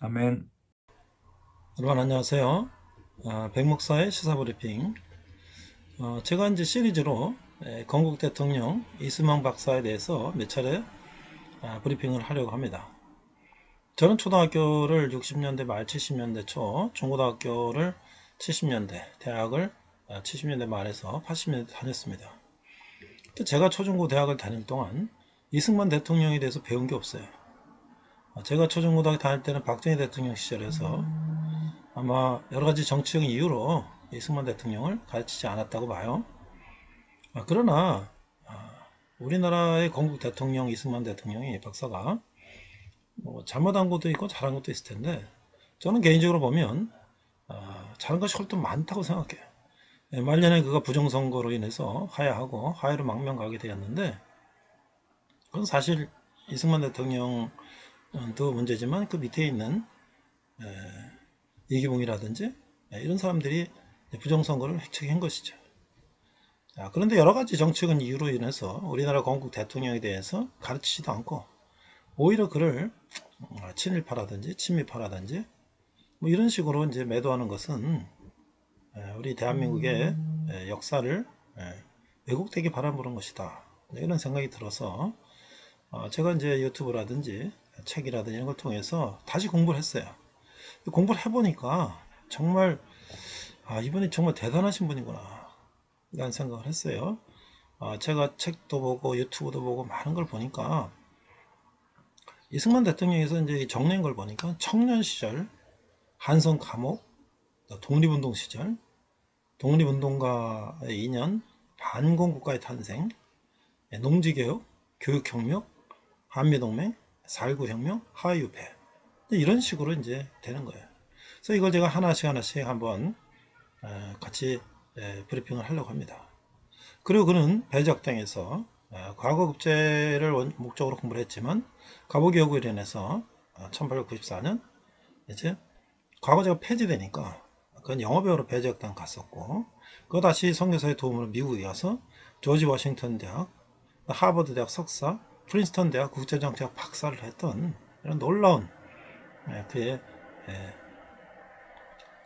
아멘. 여러분 안녕하세요. 백목사의 시사브리핑. 제가 이제 시리즈로 건국 대통령 이승만 박사에 대해서 몇 차례 브리핑을 하려고 합니다. 저는 초등학교를 60년대 말 70년대 초, 중고등학교를 70년대, 대학을 70년대 말에서 80년대 다녔습니다. 제가 초중고 대학을 다닐 동안 이승만 대통령에 대해서 배운 게 없어요. 제가 초중고등학교 다닐 때는 박정희 대통령 시절에서 아마 여러가지 정치적인 이유로 이승만 대통령을 가르치지 않았다고 봐요. 그러나 우리나라의 건국 대통령 이승만 대통령이 박사가 잘못한 것도 있고 잘한 것도 있을 텐데, 저는 개인적으로 보면 잘한 것이 훨씬 많다고 생각해요. 말년에 그가 부정선거로 인해서 하야하고 하야로 망명 가게 되었는데, 그건 사실 이승만 대통령도 문제지만 그 밑에 있는 이기붕이라든지 이런 사람들이 부정선거를 획책한 것이죠. 그런데 여러가지 정치적인 이유로 인해서 우리나라 건국 대통령에 대해서 가르치지도 않고 오히려 그를 친일파라든지 친미파라든지 뭐 이런 식으로 이제 매도하는 것은 우리 대한민국의 역사를 왜곡되게 바라보는 것이다, 이런 생각이 들어서 제가 이제 유튜브라든지 책이라든지 이런 걸 통해서 다시 공부를 했어요. 공부를 해보니까 정말 이분이 정말 대단하신 분이구나 라는 생각을 했어요. 제가 책도 보고 유튜브도 보고 많은 걸 보니까 이승만 대통령에서 이제 정리한 걸 보니까 청년 시절 한성 감옥, 독립운동 시절 독립운동가의 2년, 반공국가의 탄생, 농지개혁, 교육혁명, 한미동맹, 4.19 혁명, 하이유패, 이런 식으로 이제 되는 거예요. 그래서 이걸 제가 하나씩 한번 같이 브리핑을 하려고 합니다. 그리고 그는 배적당에서 과거급제를 목적으로 공부를 했지만 갑오개혁으로 인해서 1894년 이제 과거제가 폐지되니까 그건 영어배우로 배적당 갔었고, 그 다시 선교사의 도움으로 미국에 가서 조지 워싱턴 대학, 하버드 대학 석사, 프린스턴 대학 국제정치학 박사를 했던 이런 놀라운 그의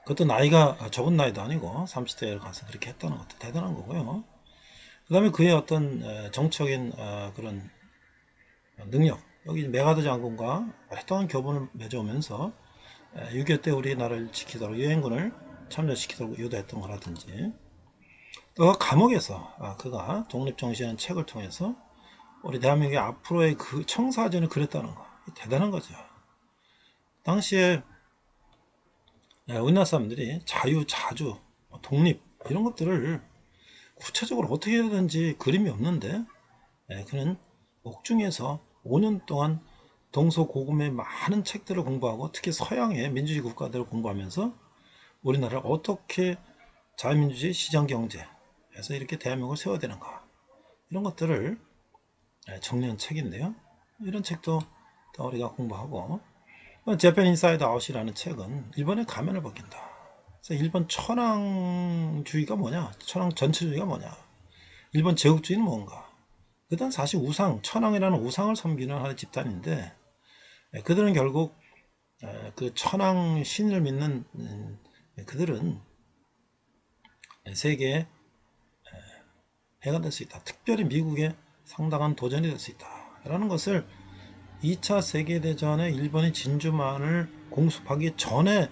그것도 나이가 적은 나이도 아니고 30대에 가서 그렇게 했다는 것도 대단한 거고요. 그 다음에 그의 어떤 정치적인 그런 능력, 여기 메가드 장군과 오랫동안 교분을 맺어오면서 6.25 때 우리나라를 지키도록 유엔군을 참여시키도록 유도했던 거라든지, 또 감옥에서 그가 독립정신이라는 책을 통해서 우리 대한민국의 앞으로의 그 청사진을 그렸다는 거, 대단한 거죠. 당시에 우리나라 사람들이 자유, 자주, 독립 이런 것들을 구체적으로 어떻게 해야 되는지 그림이 없는데, 그는 옥중에서 5년 동안 동서고금의 많은 책들을 공부하고 특히 서양의 민주주의 국가들을 공부하면서 우리나라를 어떻게 자유민주주의 시장경제에서 이렇게 대한민국을 세워야 되는가, 이런 것들을 정리한 책인데요. 이런 책도 우리가 공부하고, 재팬 인사이드 아웃이라는 책은 일본의 가면을 벗긴다. 그래서 일본 천황주의가 뭐냐, 천황 전체주의가 뭐냐, 일본 제국주의는 뭔가. 그들은 사실 우상, 천황이라는 우상을 섬기는 하나의 집단인데, 그들은 결국 그 천황 신을 믿는 그들은 세계의 해가 될 수 있다, 특별히 미국의 상당한 도전이 될 수 있다 라는 것을 2차 세계대전에 일본이 진주만을 공습하기 전에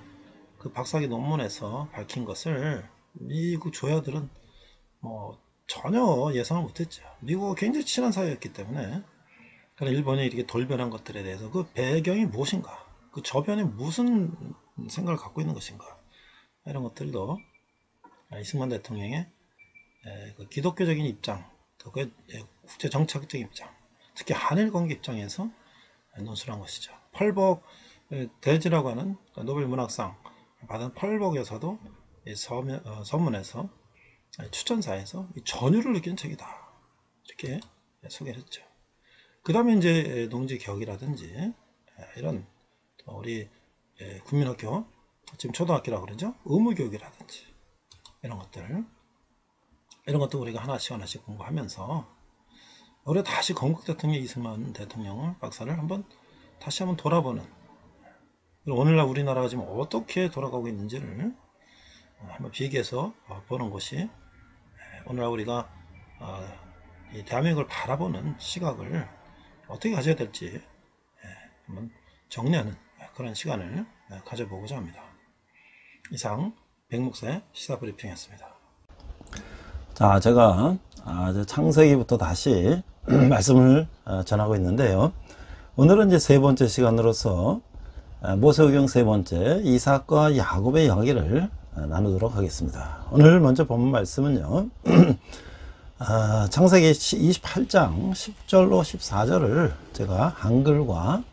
그 박사학위 논문에서 밝힌 것을 미국 조야들은 전혀 예상을 못했죠. 미국과 굉장히 친한 사이였기 때문에. 그러나 일본이 이렇게 돌변한 것들에 대해서 그 배경이 무엇인가, 그 저변에 무슨 생각을 갖고 있는 것인가, 이런 것들도 이승만 대통령의 그 기독교적인 입장, 또 그 국제 정책적인 입장, 특히 한일 관계 입장에서 논술한 것이죠. 펄벅 대지라고 하는 노벨 문학상 받은 펄벅에서도 서문에서 추천사에서 전율을 느끼는 책이다, 이렇게 소개를 했죠. 그 다음에 이제 농지개혁이라든지 이런 우리 국민학교, 지금 초등학교라고 그러죠, 의무교육이라든지 이런 것도 우리가 하나씩 공부하면서 올해 다시 건국 대통령 이승만 대통령을 박사를 다시 한번 돌아보는 그리고 오늘날 우리나라가 지금 어떻게 돌아가고 있는지를 한번 비교해서 보는 것이 오늘날 우리가 이 대한민국을 바라보는 시각을 어떻게 가져야 될지 한번 정리하는 그런 시간을 가져보고자 합니다. 이상 백목사의 시사브리핑이었습니다. 자, 제가 창세기부터 다시 말씀을 전하고 있는데요. 오늘은 이제 세 번째 시간으로서 모세오경 세 번째 이삭과 야곱의 이야기를 나누도록 하겠습니다. 오늘 먼저 본 말씀은요. 창세기 28장 10절로 14절을 제가 한글과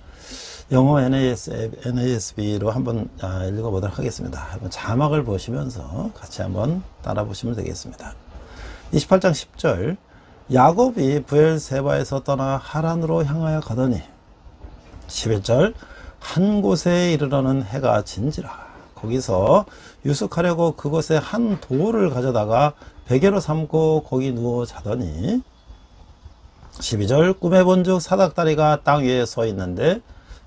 영어 NASB로 한번 읽어보도록 하겠습니다. 한번 자막을 보시면서 같이 한번 따라 보시면 되겠습니다. 28장 10절 야곱이 브엘세바에서 떠나 하란으로 향하여 가더니 11절 한 곳에 이르러는 해가 진지라 거기서 유숙하려고 그곳에 한 돌을 가져다가 베개로 삼고 거기 누워 자더니 12절 꿈에 본즉 사닥다리가 땅 위에 서 있는데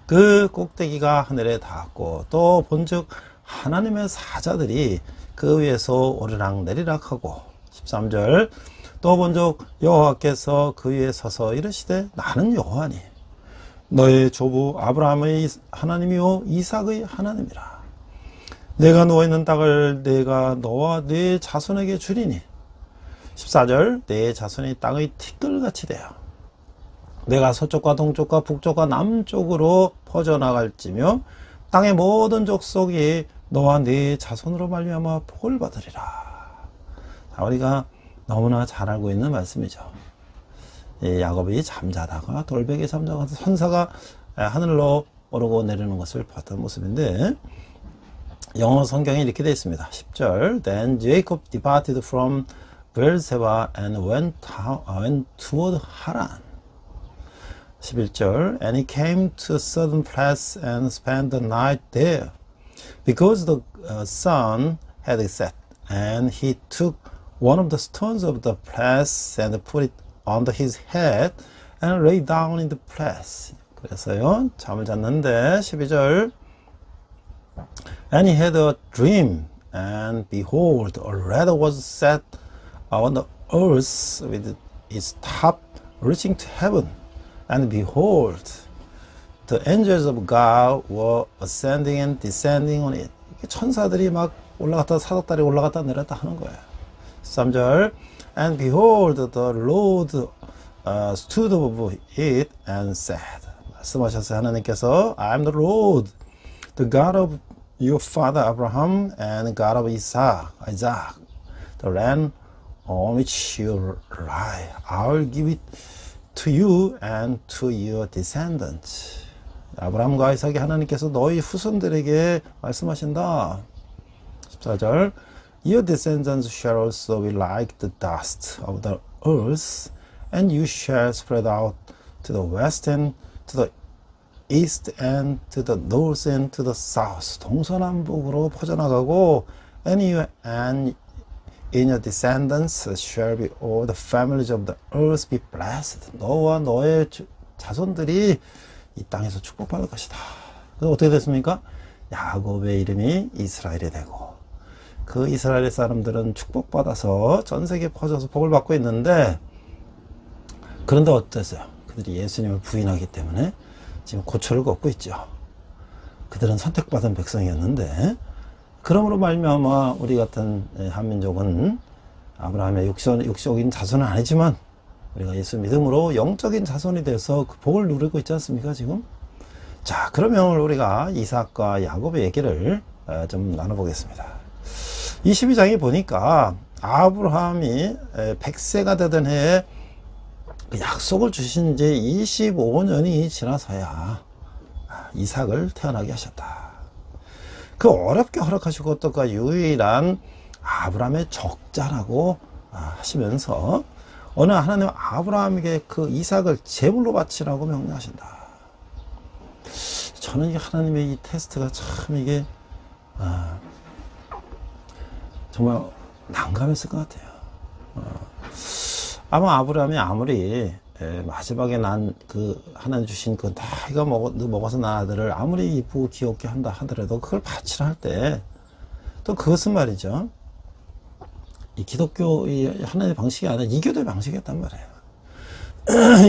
그 꼭대기가 하늘에 닿았고 또 본즉 하나님의 사자들이 그 위에서 오르락 내리락 하고 13절 또 본즉 여호와께서 그 위에 서서 이르시되 나는 여호와니 너의 조부 아브라함의 하나님이요 이삭의 하나님이라 내가 누워있는 땅을 내가 너와 네 자손에게 주리니 14절 내 자손이 땅의 티끌같이 되어 내가 서쪽과 동쪽과 북쪽과 남쪽으로 퍼져나갈지며 땅의 모든 족속이 너와 네 자손으로 말미암아 복을 받으리라. 자, 우리가 너무나 잘 알고 있는 말씀이죠. 야곱이 잠자다가 돌베개 잠자다가 천사가 하늘로 오르고 내리는 것을 봤던 모습인데 영어 성경에 이렇게 되어 있습니다. 10절 Then Jacob departed from Beersheba and went toward Haran. 11절 And he came to a certain place and spent the night there because the sun had set. And he took one of the stones of the place and put it under his head and lay down in the place. 그래서요 잠을 잤는데 12절 And he had a dream and behold a ladder was set on the earth with its top reaching to heaven. And behold, the angels of God were ascending and descending on it. 천사들이 막 올라갔다 사닥다리 올라갔다 내렸다 하는 거예요. 3절 And behold, the Lord stood above it and said. 말씀하셨어요. 하나님께서 I am the Lord, the God of your father Abraham and God of Isaac. The land on which you lie, I will give it to you and to your descendants. 아브라함과 이삭이 하나님께서 너희 후손들에게 말씀하신다. 14절 Your descendants shall also be like the dust of the earth, and you shall spread out to the west and to the east and to the north and to the south. 동서남북으로 퍼져나가고 and you and in your descendants shall be all the families of the earth be blessed. 너와 너의 자손들이 이 땅에서 축복받을 것이다. 그래서 어떻게 됐습니까? 야곱의 이름이 이스라엘이 되고 그 이스라엘 사람들은 축복받아서 전 세계에 퍼져서 복을 받고 있는데 그런데 어땠어요? 그들이 예수님을 부인하기 때문에 지금 고초를 겪고 있죠. 그들은 선택받은 백성이었는데 그러므로 말미암아 우리 같은 한민족은 아브라함의 육적인 자손은 아니지만 우리가 예수 믿음으로 영적인 자손이 돼서 그 복을 누리고 있지 않습니까 지금? 자, 그러면 오늘 우리가 이삭과 야곱의 얘기를 좀 나눠보겠습니다. 22장에 보니까 아브라함이 100세가 되던 해에 그 약속을 주신 지 25년이 지나서야 이삭을 태어나게 하셨다. 그 어렵게 허락하시고 또 그 유일한 아브라함의 적자라고 하시면서 어느 하나님 아브라함에게 그 이삭을 제물로 바치라고 명령하신다. 저는 이 하나님의 이 테스트가 참 이게 정말 난감했을 것 같아요. 아마 아브라함이 아무리 마지막에 난 그 하나님 주신 그 나이가 먹어서 난 아들을 아무리 이쁘고 귀엽게 한다 하더라도 그걸 바치라 할 때 또 그것은 말이죠. 이 기독교 이 하나님의 방식이 아니라 이교도의 방식이었단 말이에요.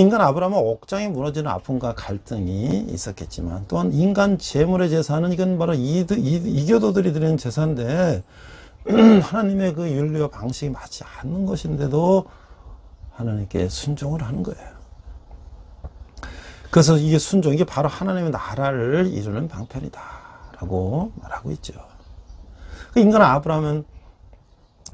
인간 아브라함은 옥장이 무너지는 아픔과 갈등이 있었겠지만 또한 인간 재물의 제사는 이건 바로 이교도들이 드리는 제사인데 하나님의 그 윤리와 방식이 맞지 않는 것인데도 하나님께 순종을 하는 거예요. 그래서 이게 순종, 이게 바로 하나님의 나라를 이루는 방편이다 라고 말하고 있죠. 인간 아브라함은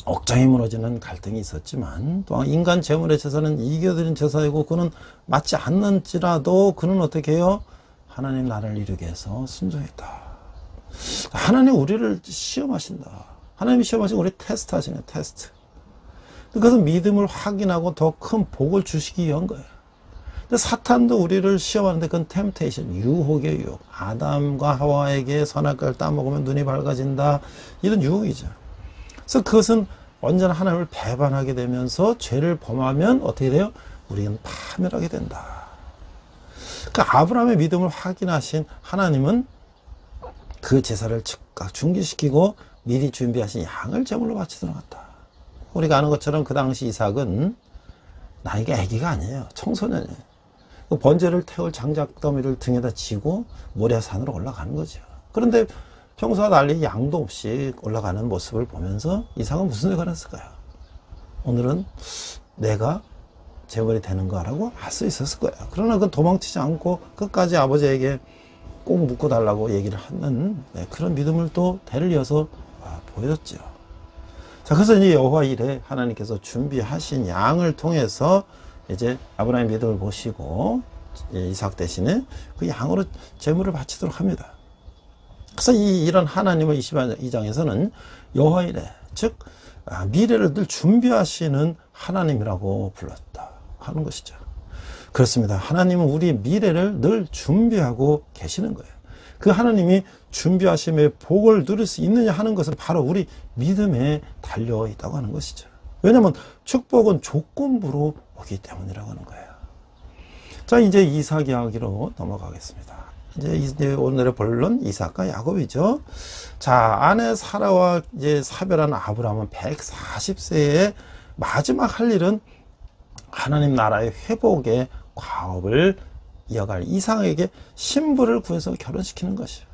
옥장이 무너지는 갈등이 있었지만 또한 인간 재물의 제사는 이교드린 제사이고 그는 맞지 않는지라도 그는 어떻게 해요? 하나님 나라를 이루게 해서 순종했다. 하나님 우리를 시험하신다. 하나님이 시험하시고 우리 테스트 하시네요. 테스트. 그것은 믿음을 확인하고 더 큰 복을 주시기 위한 거예요. 근데 사탄도 우리를 시험하는데 그건 템테이션, 유혹의 유혹. 아담과 하와에게 선악과를 따먹으면 눈이 밝아진다. 이런 유혹이죠. 그래서 그것은 언제나 하나님을 배반하게 되면서 죄를 범하면 어떻게 돼요? 우리는 파멸하게 된다. 그러니까 아브라함의 믿음을 확인하신 하나님은 그 제사를 즉각 중지시키고 미리 준비하신 양을 제물로 바치도록 한다. 우리가 아는 것처럼 그 당시 이삭은 나이가 아기가 아니에요. 청소년이에요. 그 번제를 태울 장작더미를 등에다 지고 모리아산으로 올라가는 거죠. 그런데 평소와 달리 양도 없이 올라가는 모습을 보면서 이삭은 무슨 생각을 했을까요? 오늘은 내가 제물이 되는가라고 할 수 있었을 거예요. 그러나 그건 도망치지 않고 끝까지 아버지에게 꼭 묻고 달라고 얘기를 하는 그런 믿음을 또 대를 이어서 보여줬죠. 자, 그래서 이제 여호와 일에 하나님께서 준비하신 양을 통해서 이제 아브라함의 믿음을 보시고 이삭 대신에 그 양으로 제물을 바치도록 합니다. 그래서 이런 하나님을 22장에서는 여호와 일에, 즉 미래를 늘 준비하시는 하나님이라고 불렀다 하는 것이죠. 그렇습니다. 하나님은 우리의 미래를 늘 준비하고 계시는 거예요. 그 하나님이 준비하심의 복을 누릴 수 있느냐 하는 것은 바로 우리 믿음에 달려 있다고 하는 것이죠. 왜냐하면 축복은 조건부로 오기 때문이라고 하는 거예요. 자, 이제 이삭 이야기로 넘어가겠습니다. 이제 오늘의 본론 이삭과 야곱이죠. 자, 아내 사라와 이제 사별한 아브라함은 140세에 마지막 할 일은 하나님 나라의 회복의 과업을 이어갈 이삭에게 신부를 구해서 결혼시키는 것이에요.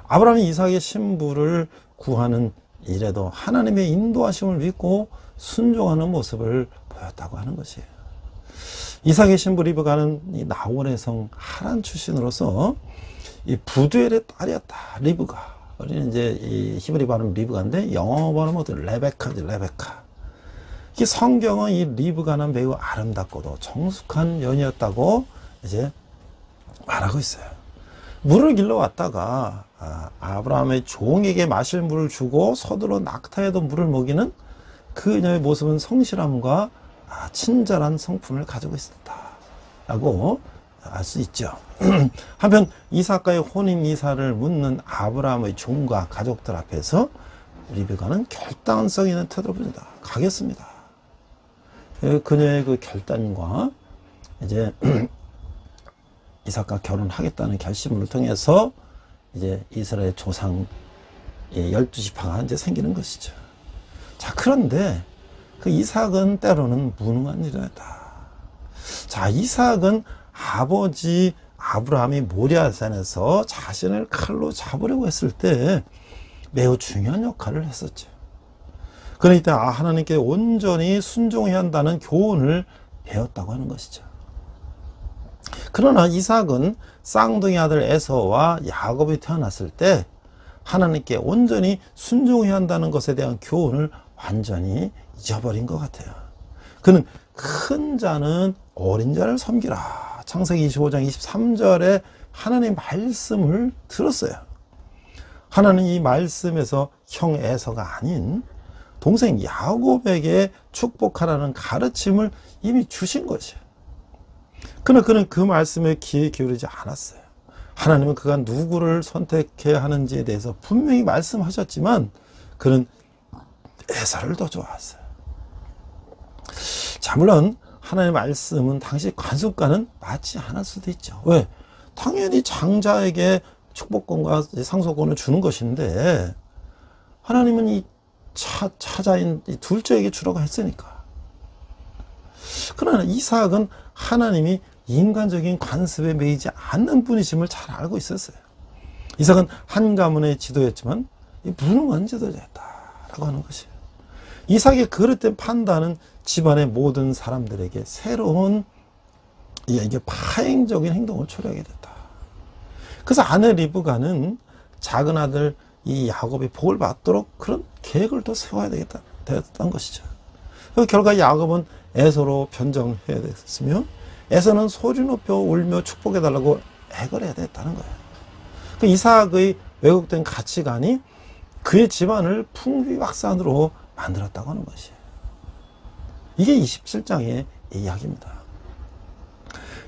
아브라함이 이삭의 신부를 구하는 일에도 하나님의 인도하심을 믿고 순종하는 모습을 보였다고 하는 것이에요. 이삭의 신부 리브가는 이 나홀의 성 하란 출신으로서 이 부두엘의 딸이었다. 리브가. 우리는 이제 이 히브리 발음 리브가인데 영어 발음은 레베카지, 레베카. 이 성경은 이 리브가는 매우 아름답고도 정숙한 여인이었다고 이제 말하고 있어요. 물을 길러 왔다가 아브라함의 종에게 마실 물을 주고 서둘러 낙타에도 물을 먹이는 그녀의 모습은 성실함과 친절한 성품을 가지고 있었다 라고 알 수 있죠. 한편 이삭과의 혼인 이사를 묻는 아브라함의 종과 가족들 앞에서 리브가는 결단성 있는 태도를 보인다. 가겠습니다. 그녀의 그 결단과 이제 이삭과 결혼하겠다는 결심을 통해서 이제 이스라엘 조상 12지파가 이제 생기는 것이죠. 자, 그런데 그 이삭은 때로는 무능한 일이었다. 자, 이삭은 아버지 아브라함이 모리아산에서 자신을 칼로 잡으려고 했을 때 매우 중요한 역할을 했었죠. 그러니까 하나님께 온전히 순종해야 한다는 교훈을 배웠다고 하는 것이죠. 그러나 이삭은 쌍둥이 아들 에서와 야곱이 태어났을 때 하나님께 온전히 순종해야 한다는 것에 대한 교훈을 완전히 잊어버린 것 같아요. 그는 큰 자는 어린 자를 섬기라. 창세기 25장 23절에 하나님의 말씀을 들었어요. 하나는 이 말씀에서 형 에서가 아닌 동생 야곱에게 축복하라는 가르침을 이미 주신 것이에요. 그러나 그는 그 말씀에 귀에 기울이지 않았어요. 하나님은 그가 누구를 선택해야 하는지에 대해서 분명히 말씀하셨지만 그는 에서를 더 좋아했어요. 자, 물론 하나님의 말씀은 당시 관습과는 맞지 않을 수도 있죠. 왜? 당연히 장자에게 축복권과 상속권을 주는 것인데 하나님은 이 차자인 이 둘째에게 주라고 했으니까. 그러나 이삭은 하나님이 인간적인 관습에 매이지 않는 분이심을 잘 알고 있었어요. 이삭은 한 가문의 지도였지만 무능한 지도자였다라고 하는 것이에요. 이삭의 그릇된 판단은 집안의 모든 사람들에게 새로운 이게 파행적인 행동을 초래하게 됐다. 그래서 아내 리브가는 작은 아들 이 야곱이 복을 받도록 그런 계획을 또 세워야 되겠다는 것이죠. 그 결과 야곱은 에서로 변정해야 됐으며 에서는 소리 높여 울며 축복해달라고 애걸해야 됐다는 거예요. 그 이삭의 왜곡된 가치관이 그의 집안을 풍비박산으로 만들었다고 하는 것이에요. 이게 27장의 이야기입니다.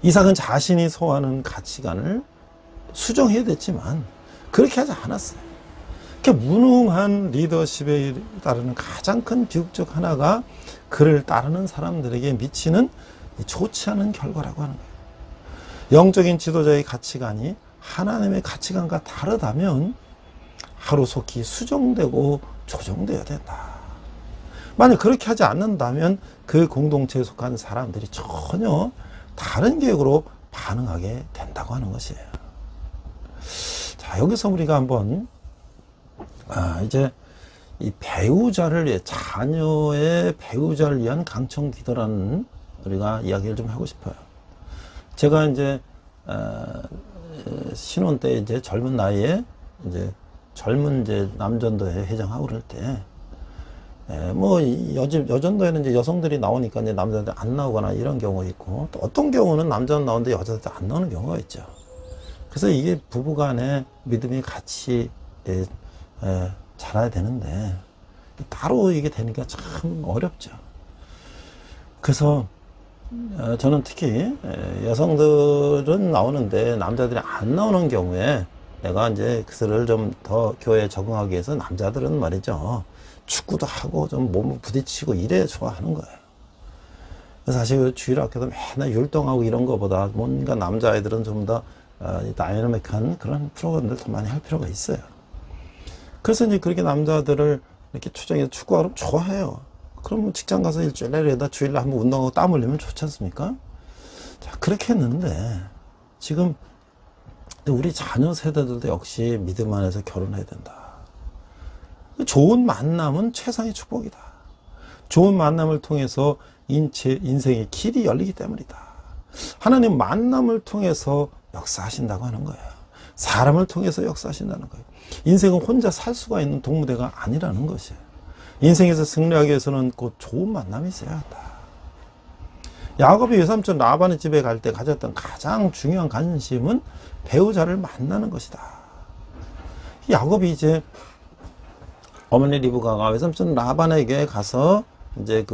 이삭은 자신이 소화하는 가치관을 수정해야 됐지만 그렇게 하지 않았어요. 무능한 리더십에 따르는 가장 큰 비극적 하나가 그를 따르는 사람들에게 미치는 좋지 않은 결과라고 하는 거예요. 영적인 지도자의 가치관이 하나님의 가치관과 다르다면 하루속히 수정되고 조정되어야 된다. 만약 그렇게 하지 않는다면 그 공동체에 속한 사람들이 전혀 다른 계획으로 반응하게 된다고 하는 것이에요. 자, 여기서 우리가 한번 이제 이 배우자를 위해 자녀의 배우자를 위한 강청 기도라는 우리가 이야기를 좀 하고 싶어요. 제가 이제 신혼 때 이제 젊은 나이에 이제 젊은 이제 남전도회 회장하고 그럴 때 뭐 여전도에는 이제 여성들이 나오니까 이제 남자들 안 나오거나 이런 경우가 있고 또 어떤 경우는 남자는 나오는데 여자들 안 나오는 경우가 있죠. 그래서 이게 부부간의 믿음이 같이 자라야 되는데 따로 이게 되니까 참 어렵죠. 그래서 저는 특히 여성들은 나오는데 남자들이 안 나오는 경우에 내가 이제 그들을 좀 더 교회에 적응하기 위해서 남자들은 말이죠. 축구도 하고 좀 몸을 부딪히고 이래야 좋아하는 거예요. 그래서 사실 주일학교도 맨날 율동하고 이런 거보다 뭔가 남자아이들은 좀 더 다이나믹한 그런 프로그램들 더 많이 할 필요가 있어요. 그래서 이제 그렇게 남자들을 이렇게 추정해서 축구하면 좋아해요. 그러면 직장 가서 일주일 내려다 주일날 한번 운동하고 땀 흘리면 좋지 않습니까? 자, 그렇게 했는데 지금 우리 자녀 세대들도 역시 믿음 안에서 결혼해야 된다. 좋은 만남은 최상의 축복이다. 좋은 만남을 통해서 인생의 길이 열리기 때문이다. 하나님 만남을 통해서 역사하신다고 하는 거예요. 사람을 통해서 역사하신다는 거예요. 인생은 혼자 살 수가 있는 동무대가 아니라는 것이에요. 인생에서 승리하기 위해서는 곧 좋은 만남이 있어야 한다. 야곱이 외삼촌 라반의 집에 갈 때 가졌던 가장 중요한 관심은 배우자를 만나는 것이다. 야곱이 이제 어머니 리브가가 외삼촌 라반에게 가서 이제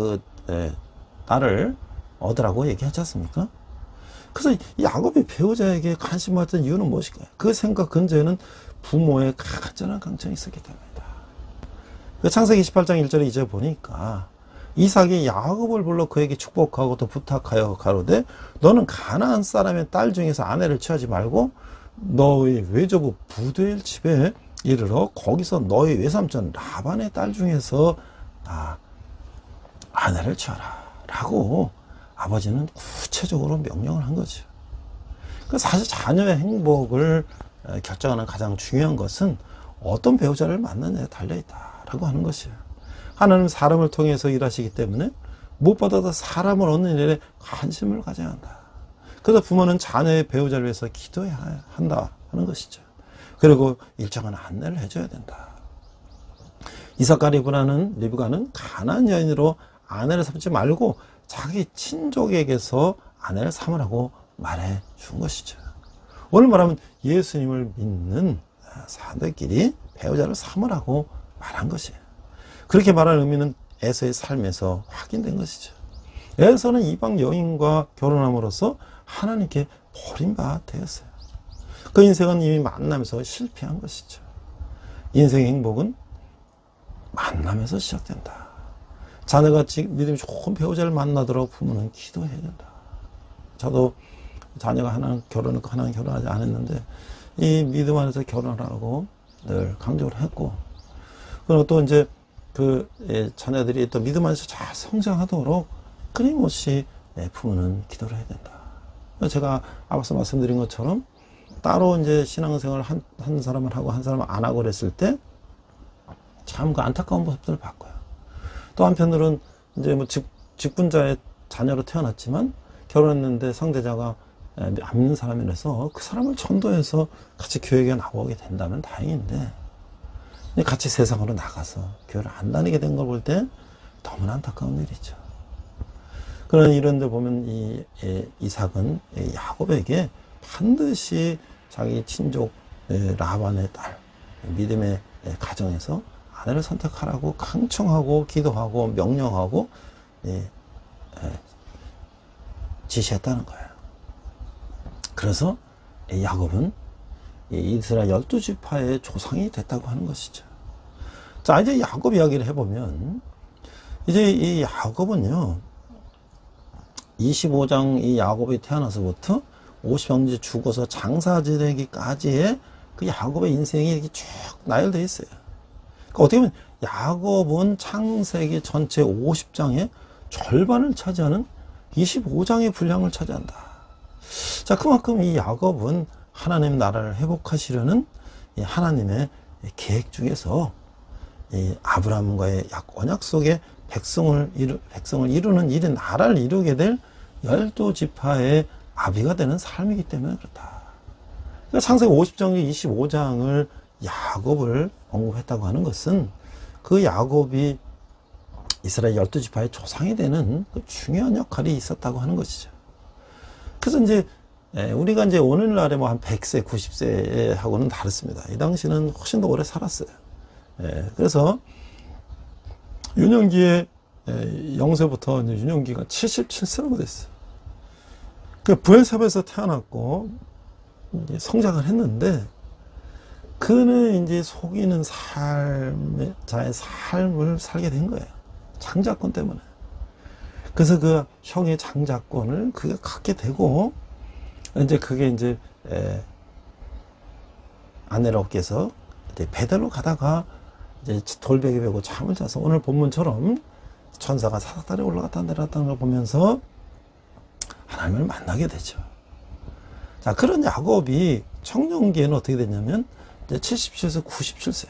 딸을 얻으라고 얘기하지 않습니까? 그래서 야곱이 배우자에게 관심 받던 이유는 무엇일까요? 그 생각 근저에는 부모의 간절한 강청이 있었기 때문이다. 창세기 28장 1절에 이제 보니까 이삭이 야곱을 불러 그에게 축복하고 또 부탁하여 가로되 너는 가나안 사람의 딸 중에서 아내를 취하지 말고 너의 외조부 부두엘 집에 이르러 거기서 너의 외삼촌 라반의 딸 중에서 아내를 취하라 라고 아버지는 구체적으로 명령을 한 거죠. 사실 자녀의 행복을 결정하는 가장 중요한 것은 어떤 배우자를 만나느냐에 달려있다라고 하는 것이에요. 하나님은 사람을 통해서 일하시기 때문에 무엇보다도 사람을 얻는 일에 관심을 가져야 한다. 그래서 부모는 자녀의 배우자를 위해서 기도해야 한다 하는 것이죠. 그리고 일정한 안내를 해줘야 된다. 이삭과 리브가는 가나안 여인으로 아내를 삼지 말고 자기 친족에게서 아내를 삼으라고 말해 준 것이죠. 오늘 말하면 예수님을 믿는 사람들끼리 배우자를 삼으라고 말한 것이에요. 그렇게 말하는 의미는 에서의 삶에서 확인된 것이죠. 에서는 이방 여인과 결혼함으로써 하나님께 버림받아 되었어요. 그 인생은 이미 만남에서 실패한 것이죠. 인생의 행복은 만남에서 시작된다. 자녀가 믿음이 좋은 배우자를 만나도록 부모는 기도해야 된다. 저도 자녀가 하나는 결혼했고 하나는 결혼하지 않았는데 이 믿음 안에서 결혼하라고 늘 강조를 했고, 그리고 또 이제 그 자녀들이 또 믿음 안에서 잘 성장하도록 끊임없이 부모는 기도를 해야 된다. 제가 앞서 말씀드린 것처럼 따로 이제 신앙생활을 한 사람을 하고 한 사람을 안 하고 그랬을 때 참 그 안타까운 모습들을 봤고요. 또 한편으로는 이제 뭐 직분자의 자녀로 태어났지만 결혼했는데 상대자가 안 믿는 사람이라서 그 사람을 전도해서 같이 교회에 나오게 된다면 다행인데, 같이 세상으로 나가서 교회를 안 다니게 된 걸 볼 때 너무나 안타까운 일이죠. 그런 이런데 보면 이 이삭은 야곱에게 반드시 자기 친족 라반의 딸 믿음의 가정에서 아내를 선택하라고 강청하고 기도하고 명령하고 지시했다는 거예요. 그래서 야곱은 이스라엘 12지파의 조상이 됐다고 하는 것이죠. 자, 이제 야곱 이야기를 해보면, 이제 이 야곱은요, 25장 이 야곱이 태어나서부터 50장 죽어서 장사 지내기까지의 그 야곱의 인생이 이렇게 쭉 나열되어 있어요. 그러니까 어떻게 보면 야곱은 창세기 전체 50장의 절반을 차지하는 25장의 분량을 차지한다. 자, 그만큼 이 야곱은 하나님 나라를 회복하시려는 하나님의 계획 중에서 아브라함과의 언약 속에 백성을 이루는 일의 나라를 이루게 될 12지파의 아비가 되는 삶이기 때문에 그렇다. 그러니까 창세기 50장 25장을 야곱을 언급했다고 하는 것은 그 야곱이 이스라엘 12지파의 조상이 되는 그 중요한 역할이 있었다고 하는 것이죠. 그래서 이제 우리가 이제 오늘날에 뭐 한 100세, 90세 하고는 다릅니다. 이 당시는 훨씬 더 오래 살았어요. 그래서 윤영기의 영세부터 이제 윤영기가 77세라고 됐어요. 그 부엘사베에서 태어났고 이제 성장을 했는데, 그는 이제 속이는 자의 삶을 살게 된 거예요. 장자권 때문에. 그래서 그 형의 장자권을 그가 갖게 되고, 이제 그게 이제 아내를 얻기 위해서 이제 베델로 가다가 이제 돌베개 베고 잠을 자서 오늘 본문처럼 천사가 사닥다리에 올라갔다 내려갔다는 걸 보면서 하나님을 만나게 되죠. 자, 그런 야곱이 청년기에는 어떻게 됐냐면 이제 77세에서 97세.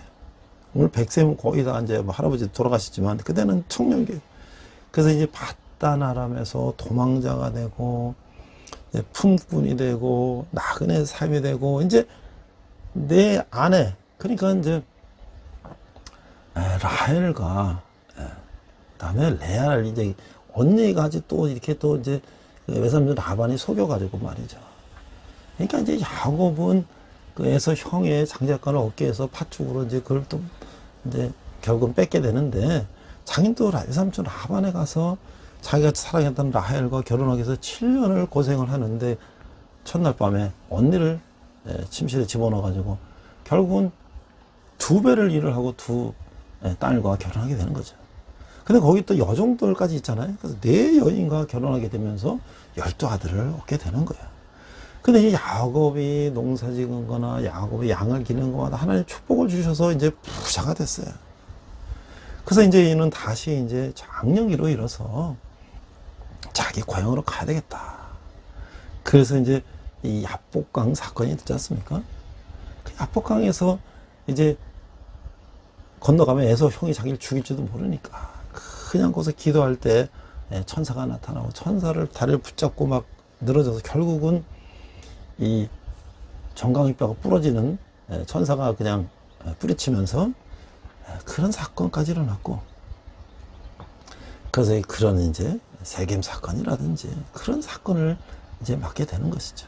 오늘 100세면 거의 다 이제 뭐 할아버지 돌아가시지만 그때는 청년기. 그래서 이제 바단 아람에서 도망자가 되고 품꾼이 되고 나그네 삶이 되고, 이제 내 아내, 그러니까 이제 라헬과 그다음에 레아를 이제 언니까지 또 이렇게 또 이제 외삼촌 라반이 속여가지고 말이죠. 그러니까 이제 야곱은 그에서 형의 장자권을 얻기 위해서 파축으로 이제 그걸 또 이제 결국은 뺏게 되는데, 자기는 또 외삼촌 라반에 가서 자기가 사랑했던 라헬과 결혼하기 위해서 7년을 고생을 하는데, 첫날 밤에 언니를 침실에 집어넣어가지고 결국은 2배를 일을 하고 2딸과 결혼하게 되는 거죠. 근데 거기 또 여종들까지 있잖아요. 그래서 4여인과 결혼하게 되면서 12아들을 얻게 되는 거예요. 근데 이 야곱이 농사 지은 거나 야곱이 양을 기르는 것마다 하나님 축복을 주셔서 이제 부자가 됐어요. 그래서 이제 이는 다시 이제 장년기로 이뤄서 자기 고향으로 가야 되겠다. 그래서 이제 이 야복강 사건이 있지 않습니까? 그 야복강에서 이제 건너가면 에서 형이 자기를 죽일지도 모르니까 그냥 거기서 기도할 때 천사가 나타나고 천사를 다리를 붙잡고 막 늘어져서 결국은 이 정강이뼈가 부러지는 천사가 그냥 뿌리치면서 그런 사건까지 일어났고, 그래서 그런 이제 세겜 사건이라든지 그런 사건을 이제 맡게 되는 것이죠.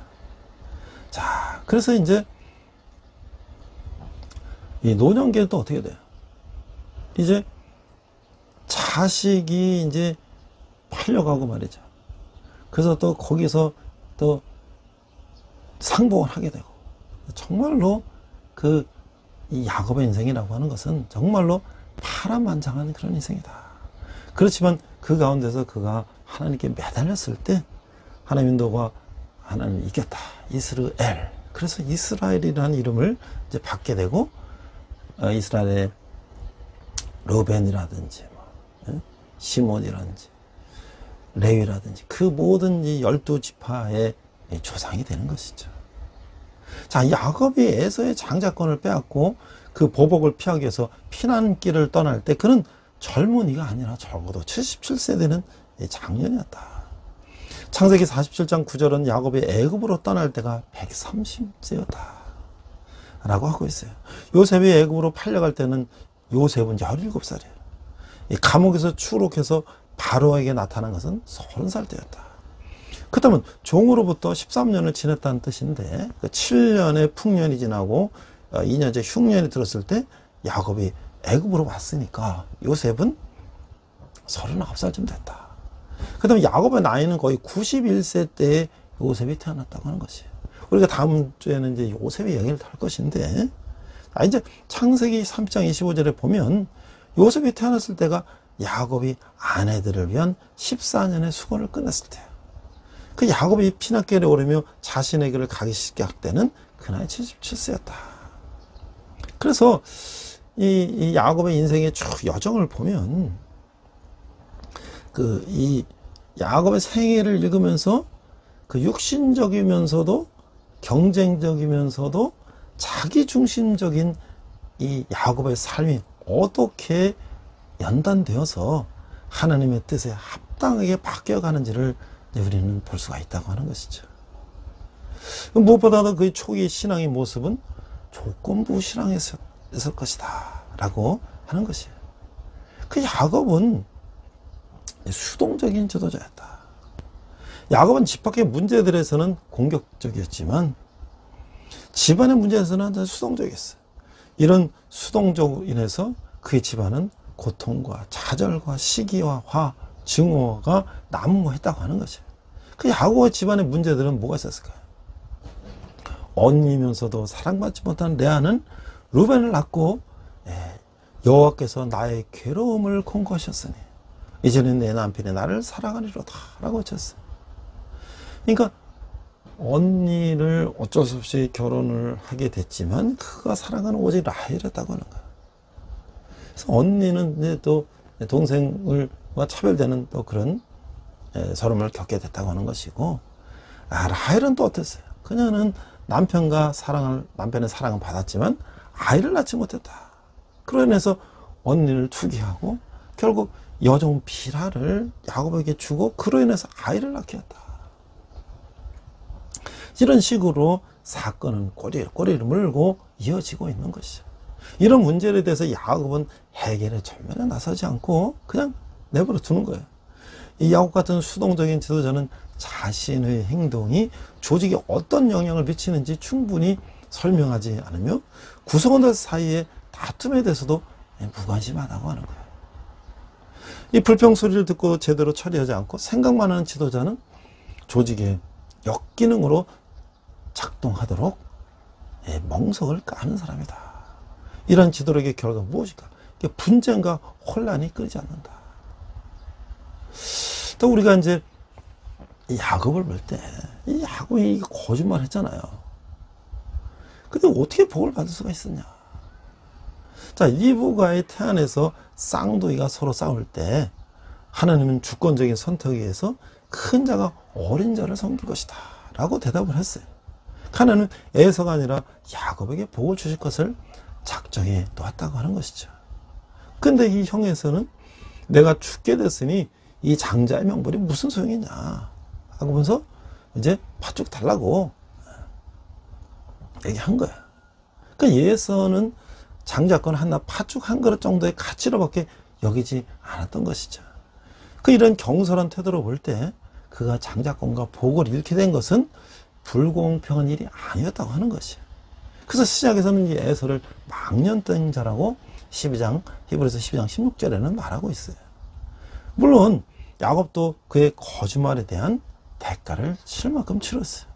자, 그래서 이제 이 노년기는 또 어떻게 돼요? 이제 자식이 이제 팔려가고 말이죠. 그래서 또 거기서 또 상봉을 하게 되고, 정말로 이 야곱의 인생이라고 하는 것은 정말로 파란만장한 그런 인생이다. 그렇지만 그 가운데서 그가 하나님께 매달렸을 때 하나님 인도가 하나님 이겼다. 이스라엘. 그래서 이스라엘이라는 이름을 이제 받게 되고 이스라엘의 르벤이라든지 시몬이라든지 레위라든지 그 모든 이 12지파의 조상이 되는 것이죠. 자, 야곱이 에서의 장자권을 빼앗고 그 보복을 피하기 위해서 피난길을 떠날 때 그는 젊은이가 아니라 적어도 77세 되는 장년이었다. 창세기 47장 9절은 야곱이 애굽으로 떠날 때가 130세였다 라고 하고 있어요. 요셉이 애굽으로 팔려갈 때는 요셉은 17살이에요. 이 감옥에서 추록해서 바로에게 나타난 것은 30살 때였다. 그렇다면 종으로부터 13년을 지냈다는 뜻인데 그 7년의 풍년이 지나고 2년째 흉년이 들었을 때 야곱이 애굽으로 왔으니까 요셉은 39살쯤 됐다. 그 다음에 야곱의 나이는 거의 91세 때에 요셉이 태어났다고 하는 것이에요. 우리가 다음 주에는 이제 요셉의 얘기를 할 것인데, 이제 창세기 3장 25절에 보면 요셉이 태어났을 때가 야곱이 아내들을 위한 14년의 수고를 끝냈을 때예요. 그 야곱이 피난길에 오르며 자신의 길을 가기 시작할 때는 그 나이 77세였다. 그래서 이 야곱의 인생의 쭉 여정을 보면 이 야곱의 생애를 읽으면서 그 육신적이면서도 경쟁적이면서도 자기중심적인 이 야곱의 삶이 어떻게 연단되어서 하나님의 뜻에 합당하게 바뀌어가는지를 우리는 볼 수가 있다고 하는 것이죠. 무엇보다도 그 초기 신앙의 모습은 조건부 신앙이었을 것이다 라고 하는 것이에요. 그 야곱은 수동적인 지도자였다. 야곱은 집 밖의 문제들에서는 공격적이었지만 집안의 문제에서는 아주 수동적이었어요. 이런 수동적으로 인해서 그의 집안은 고통과 좌절과 시기와 화, 증오가 난무했다고 하는 것이에요. 그 야곱의 집안의 문제들은 뭐가 있었을까요? 언니면서도 사랑받지 못한 레아는 루벤을 낳고 여호와께서 나의 괴로움을 공고하셨으니 이제는 내 남편이 나를 사랑하리로다 라고 외쳤어요. 그러니까 언니를 어쩔 수 없이 결혼을 하게 됐지만 그가 사랑하는 오직 라헬이었다고 하는 거예요. 그래서 언니는 이제 또 동생과 차별되는 또 그런 서름을 겪게 됐다고 하는 것이고, 라헬은 또 어땠어요? 그녀는 남편의 사랑은 받았지만 아이를 낳지 못했다. 그로 인해서 언니를 투기하고 결국 여종 비라를 야곱에게 주고 그로 인해서 아이를 낳게 했다. 이런 식으로 사건은 꼬리를 물고 이어지고 있는 것이죠. 이런 문제에 대해서 야곱은 해결의 전면에 나서지 않고 그냥 내버려 두는 거예요. 이 야곱 같은 수동적인 지도자는 자신의 행동이 조직에 어떤 영향을 미치는지 충분히 설명하지 않으며 구성원들 사이의 다툼에 대해서도 무관심하다고 하는 거예요. 이 불평 소리를 듣고 제대로 처리하지 않고 생각만 하는 지도자는 조직의 역기능으로 작동하도록 멍석을 까는 사람이다. 이런 지도력의 결과가 무엇일까? 분쟁과 혼란이 끊이지 않는다. 또 우리가 이제 야곱을 볼 때 이 야곱이 거짓말 했잖아요. 근데 어떻게 복을 받을 수가 있었냐? 자, 리브가의 태안에서 쌍둥이가 서로 싸울 때 하나님은 주권적인 선택에 의해서 큰 자가 어린 자를 섬길 것이다 라고 대답을 했어요. 하나님은 에서가 아니라 야곱에게 복을 주실 것을 작정해 놓았다고 하는 것이죠. 근데 이 형에서는 내가 죽게 됐으니 이 장자의 명분이 무슨 소용이냐 하고 면서 이제 팥죽 달라고 얘기한 거야. 그러니까 예서는 장자권 하나 팥죽 한 그릇 정도의 가치로밖에 여기지 않았던 것이죠. 그 이런 경솔한 태도로 볼 때 그가 장자권과 복을 잃게 된 것은 불공평한 일이 아니었다고 하는 것이에요. 그래서 시작에서는 이 에서를 망년된 자라고 히브리서 12장 16절에는 말하고 있어요. 물론 야곱도 그의 거짓말에 대한 대가를 칠 만큼 치렀어요.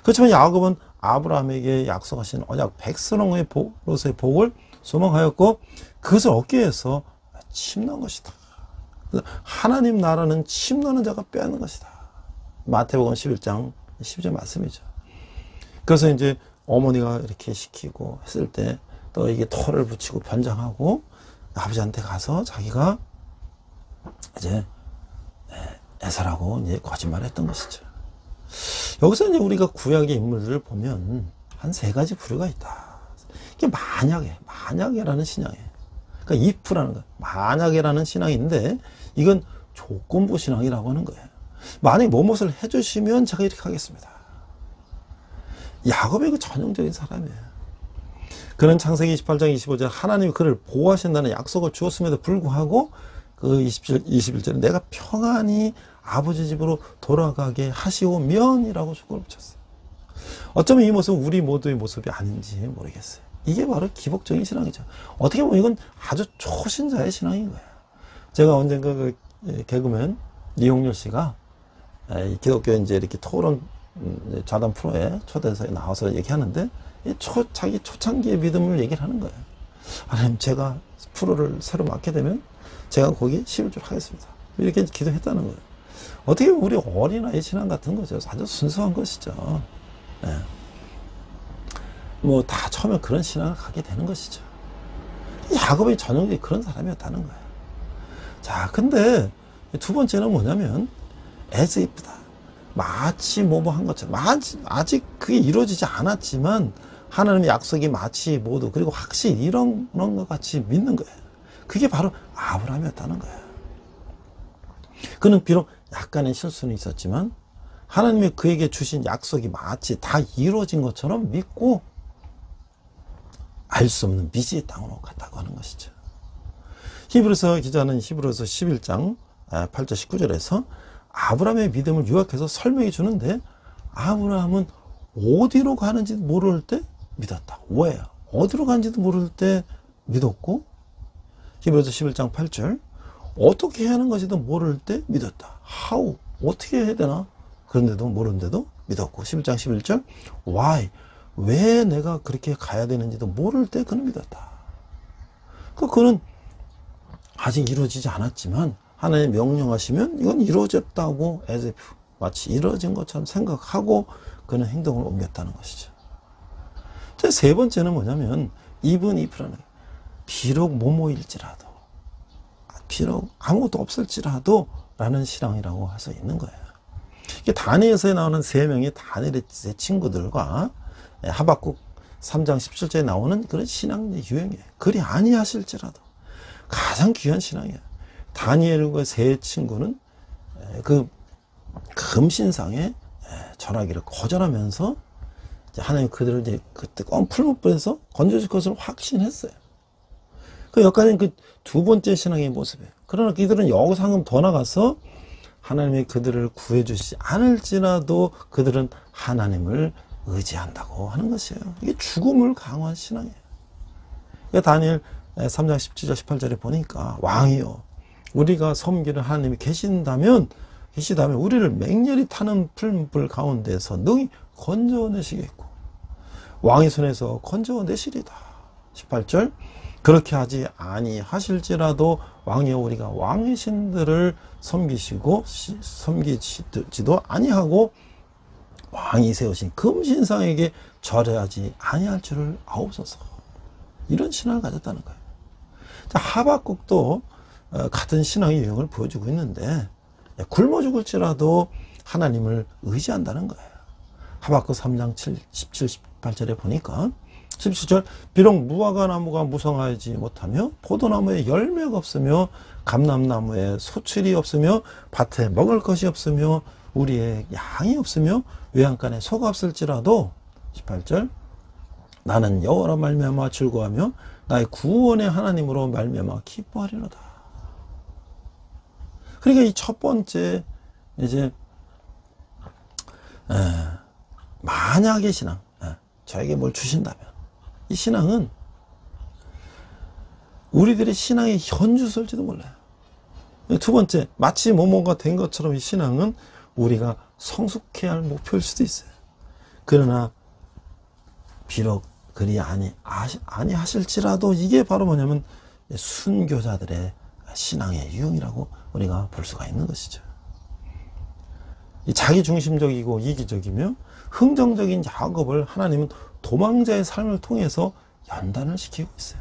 그렇지만 야곱은 아브라함에게 약속하신 언약 백성으로서의 복을 소망하였고 그것을 얻기 위해서 침노한 것이다. 하나님 나라는 침노하는 자가 빼앗는 것이다. 마태복음 11장 10절 말씀이죠. 그래서 이제 어머니가 이렇게 시키고 했을 때 또 이게 토를 붙이고 변장하고 아버지한테 가서 자기가 이제 애살하고 이제 거짓말을 했던 것이죠. 여기서 이제 우리가 구약의 인물들을 보면 한 세 가지 부류가 있다. 이게 만약에라는 신앙이에요. 그러니까 if라는 거, 만약에라는 신앙인데 이건 조건부 신앙이라고 하는 거예요. 만약에 무엇을 해주시면 제가 이렇게 하겠습니다. 야곱이 그 전형적인 사람이에요. 그는 창세기 28장 25절 하나님이 그를 보호하신다는 약속을 주었음에도 불구하고 그 21절에 내가 평안히 아버지 집으로 돌아가게 하시오면이라고 조건을 붙였어요. 어쩌면 이 모습은 우리 모두의 모습이 아닌지 모르겠어요. 이게 바로 기복적인 신앙이죠. 어떻게 보면 이건 아주 초신자의 신앙인 거예요. 제가 언젠가 그 개그맨 이홍렬 씨가 기독교 이제 이렇게 토론 자단 프로에 초대해서 나와서 얘기하는데 자기 초창기의 믿음을 얘기를 하는 거예요. 하나님, 제가 프로를 새로 맡게 되면 제가 거기에 11줄 하겠습니다. 이렇게 기도했다는 거예요. 어떻게 보면 우리 어린아이 신앙 같은 거죠. 아주 순수한 것이죠. 네. 뭐 다 처음에 그런 신앙을 갖게 되는 것이죠. 야곱이 전형적인 그런 사람이었다는 거예요. 자, 근데 두 번째는 뭐냐면 as if다. 마치 뭐한 것처럼 아직 그게 이루어지지 않았지만 하나님의 약속이 마치 모두 그리고 확실히 이런 것 같이 믿는 거예요. 그게 바로 아브라함이었다는 거예요. 그는 비록 약간의 실수는 있었지만 하나님이 그에게 주신 약속이 마치 다 이루어진 것처럼 믿고 알 수 없는 미지의 땅으로 갔다고 하는 것이죠. 히브리서 기자는 히브리서 11장 8절 19절에서 아브라함의 믿음을 요약해서 설명해 주는데 아브라함은 어디로 가는지도 모를 때 믿었다. 왜? 어디로 가는지도 모를 때 믿었고 히브리서 11장 8절 어떻게 해야 하는 것인지도 모를 때 믿었다. How? 어떻게 해야 되나? 그런데도 모르는데도 믿었고 11장 11절 Why? 왜 내가 그렇게 가야 되는지도 모를 때 그는 믿었다. 그는 아직 이루어지지 않았지만 하나님 명령하시면 이건 이루어졌다고 as if 마치 이루어진 것처럼 생각하고 그는 행동을 옮겼다는 것이죠. 세 번째는 뭐냐면 even if라는 거예요. 비록 뭐뭐일지라도 비록 아무것도 없을지라도 라는 신앙이라고 할 수 있는 거예요. 이게 다니엘서에 나오는 세 명의 다니엘의 친구들과 하박국 3장 17절에 나오는 그런 신앙의 유형이에요. 그리 아니하실지라도 가장 귀한 신앙이에요. 다니엘과 세 친구는 그 금신상에 절하기를 거절하면서 하나님 그들을 이제 그때 풀무불에서 건져줄 것을 확신했어요. 그 여기까지는 그 두 번째 신앙의 모습이에요. 그러나 이들은 여기서 한 번 더 나가서 하나님이 그들을 구해주시지 않을지라도 그들은 하나님을 의지한다고 하는 것이에요. 이게 죽음을 강화한 신앙이에요. 그러니까 다니엘 3장 17절 18절에 보니까 왕이요 우리가 섬기는 하나님이 계시다면 우리를 맹렬히 타는 풀무불 가운데서 능히 건져내시겠고 왕의 손에서 건져내시리다. 18절 그렇게 하지 아니하실지라도 왕이여 우리가 왕의 신들을 섬기지도 아니하고 왕이 세우신 금신상에게 절하지 아니할 줄을 아옵소서. 이런 신앙을 가졌다는 거예요. 자, 하박국도 같은 신앙의 유형을 보여주고 있는데 굶어 죽을지라도 하나님을 의지한다는 거예요. 하박국 3장 17, 18절에 보니까 17절 비록 무화과 나무가 무성하지 못하며 포도나무에 열매가 없으며 감람나무에 소출이 없으며 밭에 먹을 것이 없으며 우리의 양이 없으며 외양간에 소가 없을지라도 18절 나는 여호와로 말미암아 즐거워하며 나의 구원의 하나님으로 말미암아 기뻐하리로다. 그러니까 이 첫 번째 이제 만약의 신앙, 저에게 뭘 주신다면 이 신앙은 우리들의 신앙의 현주소일지도 몰라요. 두 번째, 마치 뭐뭐가 된 것처럼 이 신앙은 우리가 성숙해야 할 목표일 수도 있어요. 그러나 비록 그리 아니하실지라도 이게 바로 뭐냐면 순교자들의 신앙의 유형이라고 우리가 볼 수가 있는 것이죠. 이 자기중심적이고 이기적이며 흥정적인 야곱을 하나님은 도망자의 삶을 통해서 연단을 시키고 있어요.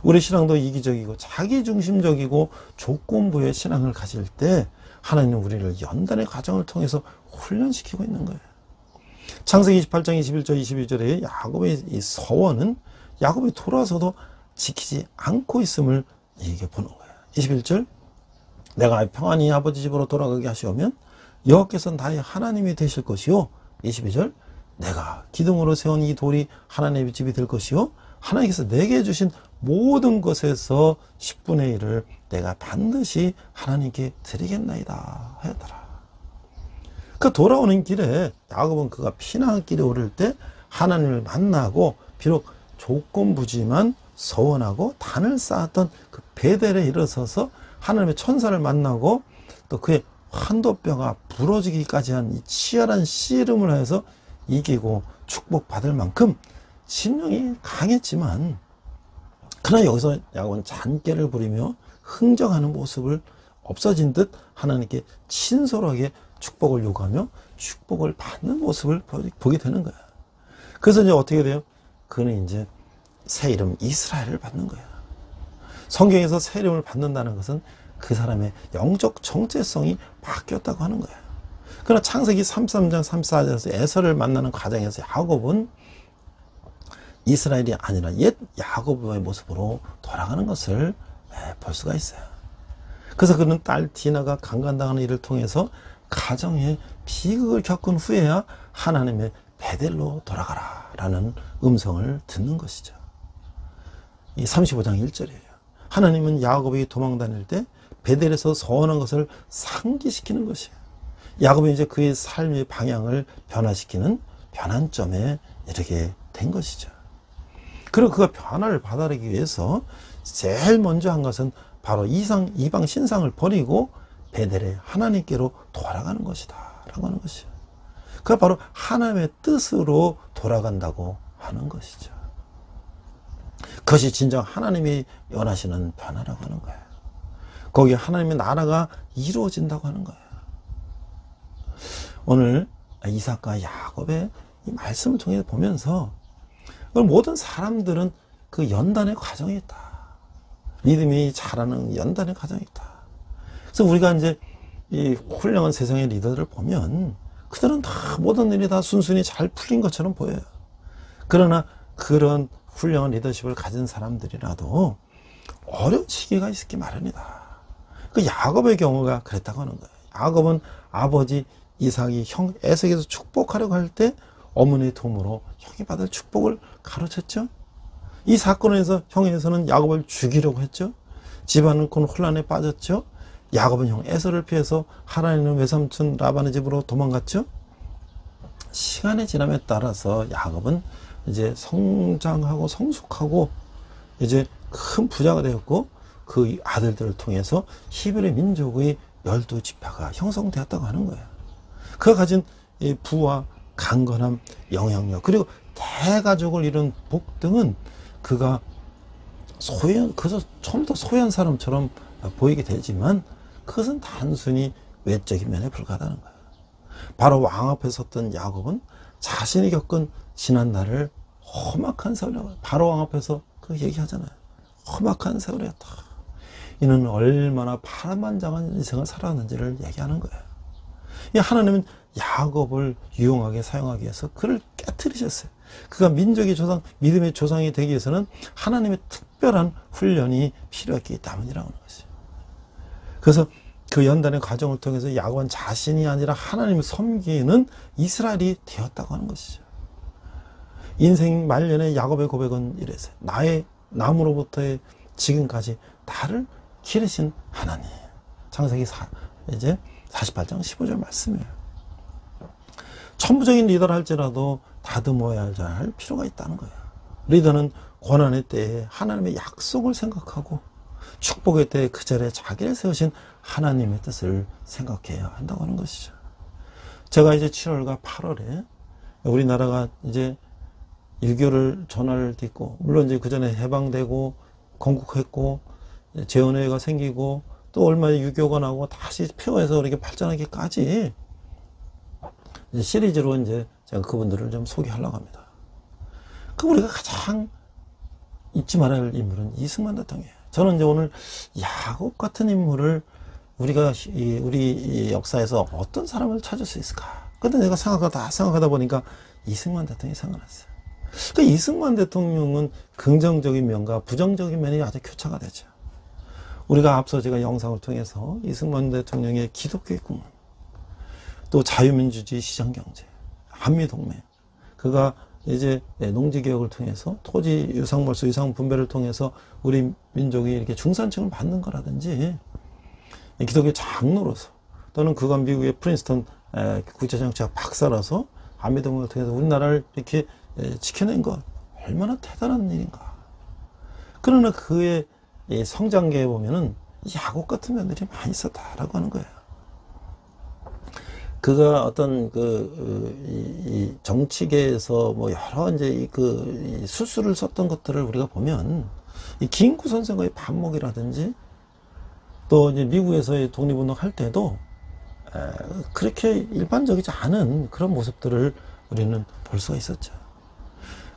우리 신앙도 이기적이고 자기중심적이고 조건부의 신앙을 가질 때 하나님은 우리를 연단의 과정을 통해서 훈련시키고 있는 거예요. 창세기 28장 21절 22절에 야곱의 이 서원은 야곱이 돌아서도 지키지 않고 있음을 얘기해 보는 거예요. 21절, 내가 평안히 아버지 집으로 돌아가게 하시오면 여호와께서 나의 하나님이 되실 것이요. 22절, 내가 기둥으로 세운 이 돌이 하나님의 집이 될 것이요. 하나님께서 내게 주신 모든 것에서 10분의 1을 내가 반드시 하나님께 드리겠나이다 하였더라. 그 돌아오는 길에 야곱은 그가 피난길에 오를 때 하나님을 만나고 비록 조건부지만 서원하고 단을 쌓았던 그 베델에 일어서서 하나님의 천사를 만나고 또 그의 환도뼈가 부러지기까지 한 이 치열한 씨름을 하여서 이기고 축복받을 만큼 심령이 강했지만, 그러나 여기서 야곱은 잔꾀를 부리며 흥정하는 모습을 없어진 듯 하나님께 친솔하게 축복을 요구하며 축복을 받는 모습을 보게 되는 거야. 그래서 이제 어떻게 돼요? 그는 이제 새 이름 이스라엘을 받는 거야. 성경에서 새 이름을 받는다는 것은 그 사람의 영적 정체성이 바뀌었다고 하는 거야. 그러나 창세기 33장 34절에서 에서를 만나는 과정에서 야곱은 이스라엘이 아니라 옛 야곱의 모습으로 돌아가는 것을 볼 수가 있어요. 그래서 그는 딸 디나가 강간당하는 일을 통해서 가정에 비극을 겪은 후에야 하나님의 베델로 돌아가라 라는 음성을 듣는 것이죠. 이 35장 1절이에요. 하나님은 야곱이 도망 다닐 때 베델에서 서원한 것을 상기시키는 것이에요. 야곱이 이제 그의 삶의 방향을 변화시키는 변환점에 이르게 된 것이죠. 그리고 그가 변화를 받아내기 위해서 제일 먼저 한 것은 바로 이방 신상을 버리고 베델의 하나님께로 돌아가는 것이다 라고 하는 것이죠. 그가 바로 하나님의 뜻으로 돌아간다고 하는 것이죠. 그것이 진정 하나님이 원하시는 변화라고 하는 거예요. 거기에 하나님의 나라가 이루어진다고 하는 거예요. 오늘 이삭과 야곱의 이 말씀을 통해 보면서 모든 사람들은 그 연단의 과정이 있다. 믿음이 자라는 연단의 과정이 있다. 그래서 우리가 이제 이 훌륭한 세상의 리더들을 보면 그들은 다 모든 일이 다 순순히 잘 풀린 것처럼 보여요. 그러나 그런 훌륭한 리더십을 가진 사람들이라도 어려운 시기가 있기 마련이다. 그 야곱의 경우가 그랬다고 하는 거예요. 야곱은 아버지 이삭이 형 에서에게서 축복하려고 할 때 어머니의 도움으로 형이 받을 축복을 가로챘죠. 이 사건에서 형에서는 야곱을 죽이려고 했죠. 집안은 곧 혼란에 빠졌죠. 야곱은 형 에서를 피해서 하나님은 외삼촌 라반의 집으로 도망갔죠. 시간의 지남에 따라서 야곱은 이제 성장하고 성숙하고 이제 큰 부자가 되었고 그 아들들을 통해서 히브리 민족의 12지파가 형성되었다고 하는 거예요. 그가 가진 이 부와 강건함, 영향력, 그리고 대가족을 이룬 복 등은 그가 그래서 처음부터 소유한 사람처럼 보이게 되지만 그것은 단순히 외적인 면에 불과하다는 거예요. 바로 왕 앞에 섰던 야곱은 자신이 겪은 지난날을 험악한 세월이라고, 바로 왕 앞에서 그 얘기하잖아요. 험악한 세월이었다. 이는 얼마나 파란만장한 인생을 살았는지를 얘기하는 거예요. 하나님은 야곱을 유용하게 사용하기 위해서 그를 깨트리셨어요. 그가 민족의 조상, 믿음의 조상이 되기 위해서는 하나님의 특별한 훈련이 필요했기 때문이라고 하는 것이죠. 그래서 그 연단의 과정을 통해서 야곱은 자신이 아니라 하나님을 섬기는 이스라엘이 되었다고 하는 것이죠. 인생 말년에 야곱의 고백은 이랬어요. 나의 남으로부터의 지금까지 나를 기르신 하나님. 창세기 이제 48장 15절 말씀이에요. 천부적인 리더를 할지라도 다듬어야 할 필요가 있다는 거예요. 리더는 고난의 때에 하나님의 약속을 생각하고 축복의 때에 그 자리에 자기를 세우신 하나님의 뜻을 생각해야 한다고 하는 것이죠. 제가 이제 7월과 8월에 우리나라가 이제 1개월 전화를 딛고, 물론 이제 그 전에 해방되고 건국했고 재헌회가 생기고 또 얼마에 유교가 나오고 다시 폐허해서 이렇게 발전하기까지 이제 시리즈로 이제 제가 그분들을 좀 소개하려고 합니다. 그 우리가 가장 잊지 말아야 할 인물은 이승만 대통령이에요. 저는 이제 오늘 야곱 같은 인물을 우리가 우리 역사에서 어떤 사람을 찾을 수 있을까? 근데 내가 생각하다 보니까 이승만 대통령이 생각났어요. 그 이승만 대통령은 긍정적인 면과 부정적인 면이 아주 교차가 되죠. 우리가 앞서 제가 영상을 통해서 이승만 대통령의 기독교의 꿈은 또 자유민주주의 시장경제, 한미동맹, 그가 이제 농지개혁을 통해서 토지 유상몰수 유상분배를 통해서 우리 민족이 이렇게 중산층을 받는 거라든지 기독교 장로로서 또는 그가 미국의 프린스턴 국제정치학 박사라서 한미동맹을 통해서 우리나라를 이렇게 지켜낸 것 얼마나 대단한 일인가. 그러나 그의 성장기에 보면은 야곱 같은 면들이 많이 있었다라고 하는 거예요. 그가 어떤 이 정치계에서 뭐 여러 이제 이 수술을 썼던 것들을 우리가 보면 이 김구 선생의 반목이라든지 또 이제 미국에서의 독립운동 할 때도 그렇게 일반적이지 않은 그런 모습들을 우리는 볼 수가 있었죠.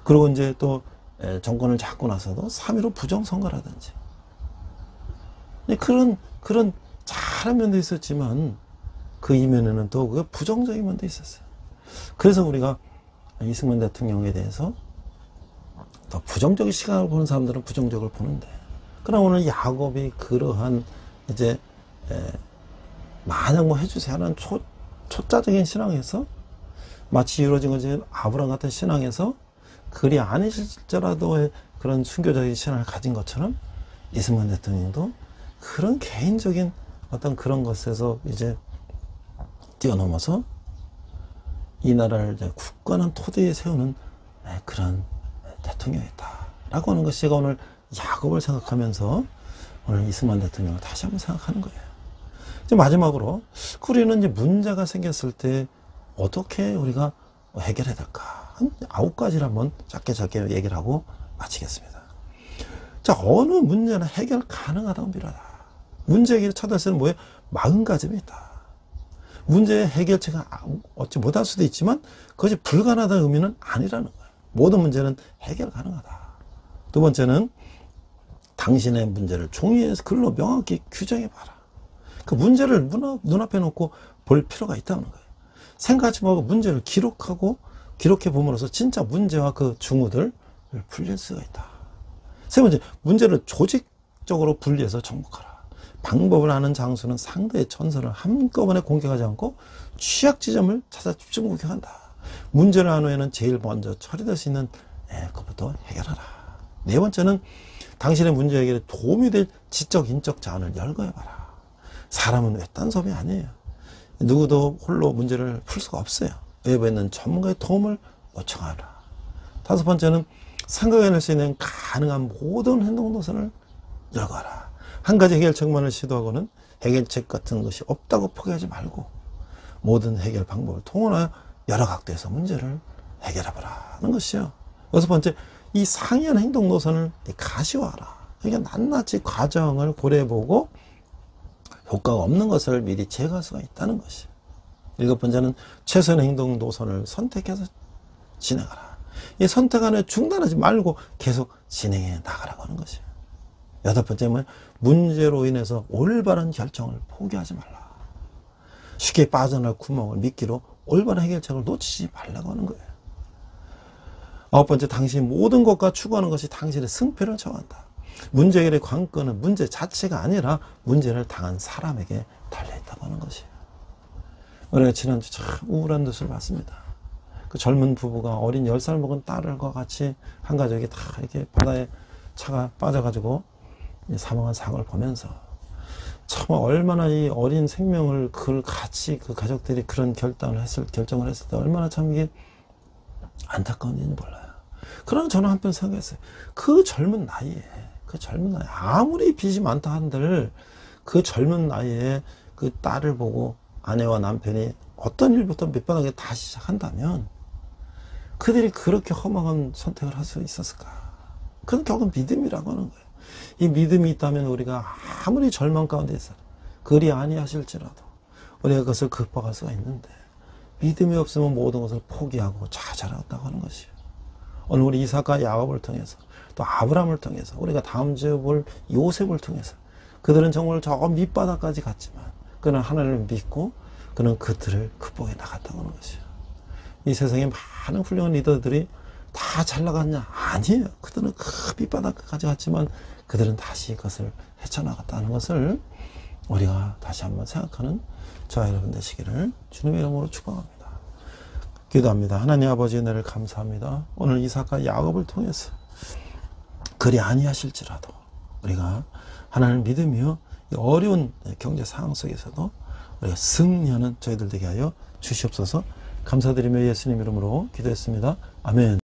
그리고 이제 또 정권을 잡고 나서도 3.15 부정선거라든지 그런 잘한 면도 있었지만 그 이면에는 또 그 부정적인 면도 있었어요. 그래서 우리가 이승만 대통령에 대해서 더 부정적인 시각을 보는 사람들은 부정적으로 보는데, 그러나 오늘 야곱이 그러한 이제 만약 뭐 해주세요 하는 초자적인 신앙에서 마치 이루어진 것이 아브라함 같은 신앙에서 그리 아니실지라도 그런 순교적인 신앙을 가진 것처럼 이승만 대통령도 그런 개인적인 어떤 그런 것에서 이제 뛰어넘어서 이 나라를 이제 굳건한 토대에 세우는 그런 대통령이었다라고 하는 것이 제가 오늘 야곱을 생각하면서 오늘 이승만 대통령을 다시 한번 생각하는 거예요. 이제 마지막으로 우리는 이제 문제가 생겼을 때 어떻게 우리가 해결해야 될까? 한 9가지를 한번 짧게 얘기를 하고 마치겠습니다. 자, 어느 문제는 해결 가능하다고 믿어라. 문제 해결을 찾을 때는 뭐예요? 40가지가 있다. 문제의 해결책은 얻지 못할 수도 있지만 그것이 불가능하다는 의미는 아니라는 거예요. 모든 문제는 해결 가능하다. 두 번째는 당신의 문제를 종이에 글로 명확히 규정해봐라. 그 문제를 눈앞에 놓고 볼 필요가 있다는 거예요. 생각하지 말고 문제를 기록해 봄으로써 진짜 문제와 그 징후들을 풀릴 수가 있다. 세 번째, 문제를 조직적으로 분리해서 정복하라. 방법을 아는 장수는 상대의 전선을 한꺼번에 공격하지 않고 취약 지점을 찾아 집중 공격한다. 문제를 한 후에는 제일 먼저 처리될 수 있는 그것부터 해결하라. 네 번째는 당신의 문제 해결에 도움이 될 지적, 인적 자원을 열거해봐라. 사람은 외딴 섬이 아니에요. 누구도 홀로 문제를 풀 수가 없어요. 외부에 있는 전문가의 도움을 요청하라. 다섯 번째는 생각해낼 수 있는 가능한 모든 행동 노선을 열거하라. 한 가지 해결책만을 시도하고는 해결책 같은 것이 없다고 포기하지 말고 모든 해결 방법을 통원하여 여러 각도에서 문제를 해결해보라는 것이요. 여섯 번째, 이 상이한 행동 노선을 가시화하라. 그러니까 낱낱이 과정을 고려해보고 효과가 없는 것을 미리 제거할 수가 있다는 것이요. 일곱 번째는 최선의 행동 노선을 선택해서 진행하라. 이 선택 안에 중단하지 말고 계속 진행해 나가라고 하는 것이요. 여덟 번째는 문제로 인해서 올바른 결정을 포기하지 말라. 쉽게 빠져날 구멍을 미끼로 올바른 해결책을 놓치지 말라고 하는 거예요. 아홉 번째, 당신이 모든 것과 추구하는 것이 당신의 승패를 정한다. 문제 해결의 관건은 문제 자체가 아니라 문제를 당한 사람에게 달려있다고 하는 것이에요. 우리가 지난주 참 우울한 뉴스를 봤습니다. 그 젊은 부부가 어린 10살 먹은 딸과 같이 한 가족이 다 이렇게 바다에 차가 빠져가지고 사망한 사고를 보면서 참 얼마나 이 어린 생명을 그걸 같이 그 가족들이 그런 결정을 했을 때 얼마나 참 이게 안타까운 일인지 몰라요. 그러나 저는 한편 생각했어요. 그 젊은 나이에 아무리 빚이 많다 한들 그 젊은 나이에 그 딸을 보고 아내와 남편이 어떤 일부터 밑바닥에 다시 시작한다면 그들이 그렇게 허망한 선택을 할 수 있었을까? 그건 결국 믿음이라고 하는 거예요. 이 믿음이 있다면 우리가 아무리 절망 가운데 있어 그리 아니하실지라도 우리가 그것을 극복할 수가 있는데, 믿음이 없으면 모든 것을 포기하고 좌절한다고 하는 것이에요. 오늘 우리 이삭과 야곱을 통해서, 또 아브라함을 통해서, 우리가 다음 주에 볼 요셉을 통해서, 그들은 정말 저 밑바닥까지 갔지만 그는 하나님을 믿고 그는 그들을 극복해 나갔다고 하는 것이에요. 이 세상에 많은 훌륭한 리더들이 다 잘 나갔냐? 아니에요. 그들은 그 밑바닥까지 갔지만 그들은 다시 그것을 헤쳐나갔다는 것을 우리가 다시 한번 생각하는 저와 여러분 되시기를 주님의 이름으로 축복합니다. 기도합니다. 하나님 아버지, 은혜를 감사합니다. 오늘 이삭과 야곱을 통해서 그리 아니하실지라도 우리가 하나님을 믿으며 이 어려운 경제 상황 속에서도 우리가 승리하는 저희들 되게 하여 주시옵소서. 감사드리며 예수님 이름으로 기도했습니다. 아멘.